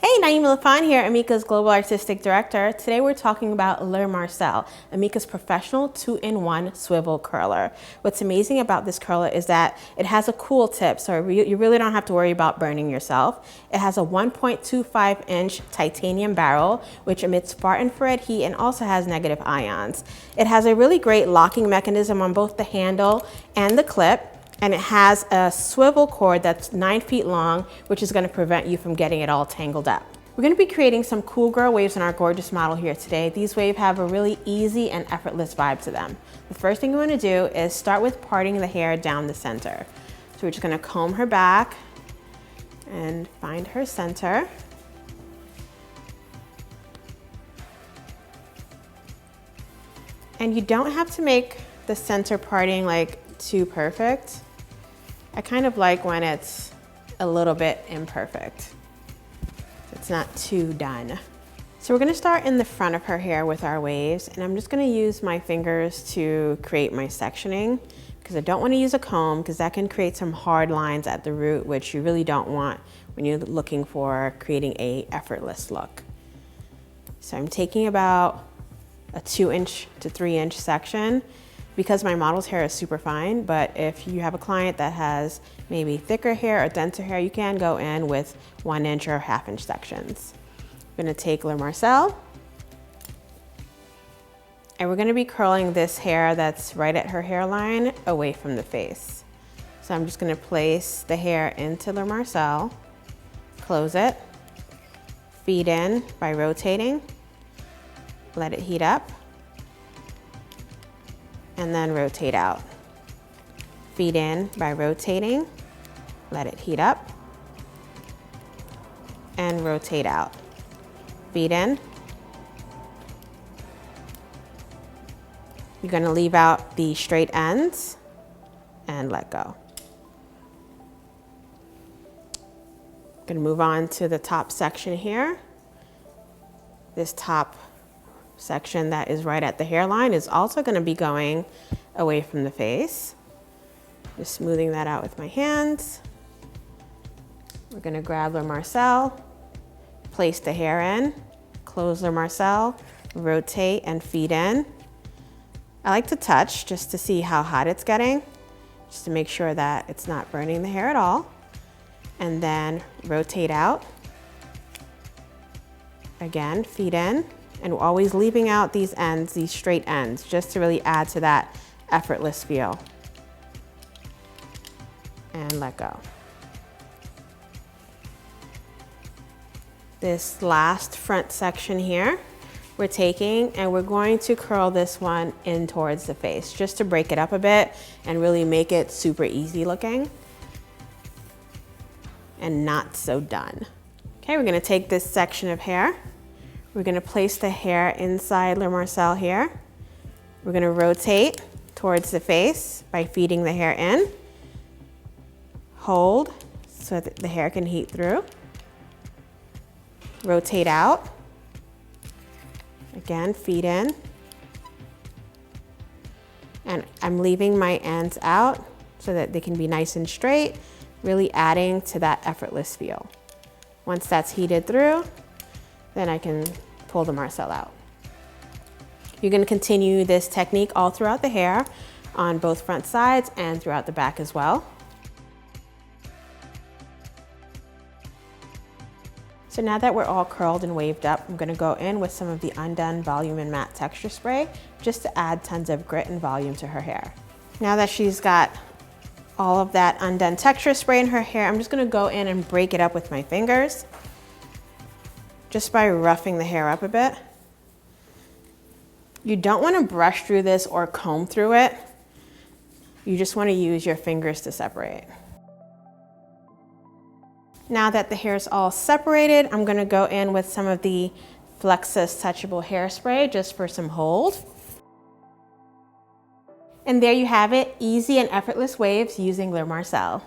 Hey, Naima Lafan here, Amika's Global Artistic Director. Today we're talking about Le Marcel, Amika's professional 2-in-1 swivel curler. What's amazing about this curler is that it has a cool tip, so you really don't have to worry about burning yourself. It has a 1.25-inch titanium barrel, which emits far infrared heat and also has negative ions. It has a really great locking mechanism on both the handle and the clip. And it has a swivel cord that's 9 feet long, which is going to prevent you from getting it all tangled up. We're going to be creating some cool girl waves in our gorgeous model here today. These waves have a really easy and effortless vibe to them. The first thing we want to do is start with parting the hair down the center. So we're just going to comb her back and find her center. And you don't have to make the center parting like too perfect. I kind of like when it's a little bit imperfect. It's not too done. So we're gonna start in the front of her hair with our waves, and I'm just gonna use my fingers to create my sectioning because I don't wanna use a comb because that can create some hard lines at the root, which you really don't want when you're looking for creating a effortless look. So I'm taking about a 2-inch to 3-inch section because my model's hair is super fine, but if you have a client that has maybe thicker hair or denser hair, you can go in with 1-inch or half-inch sections. I'm gonna take Le Marcel, and we're gonna be curling this hair that's right at her hairline away from the face. So I'm just gonna place the hair into Le Marcel, close it, feed in by rotating, let it heat up, and then rotate out. Feed in by rotating, let it heat up, and rotate out. Feed in. You're gonna leave out the straight ends and let go. Gonna move on to the top section here. This top section that is right at the hairline is also going to be going away from the face. Just smoothing that out with my hands. We're going to grab Le Marcel, place the hair in, close Le Marcel, rotate and feed in. I like to touch just to see how hot it's getting, just to make sure that it's not burning the hair at all. And then rotate out. Again, feed in. And we're always leaving out these ends, these straight ends, just to really add to that effortless feel. And let go. This last front section here, we're taking and we're going to curl this one in towards the face, just to break it up a bit and really make it super easy looking and not so done. Okay, we're gonna take this section of hair. We're gonna place the hair inside Le Marcel here. We're gonna rotate towards the face by feeding the hair in. Hold so that the hair can heat through. Rotate out. Again, feed in. And I'm leaving my ends out so that they can be nice and straight, really adding to that effortless feel. Once that's heated through, then I can pull the Marcel out. You're going to continue this technique all throughout the hair on both front sides and throughout the back as well. So now that we're all curled and waved up, I'm going to go in with some of the Undone Volume and Matte Texture Spray just to add tons of grit and volume to her hair. Now that she's got all of that Undone Texture Spray in her hair, I'm just going to go in and break it up with my fingers, just by roughing the hair up a bit. You don't want to brush through this or comb through it. You just want to use your fingers to separate. Now that the hair is all separated, I'm going to go in with some of the Flexus Touchable Hairspray just for some hold. And there you have it, easy and effortless waves using Le Marcel.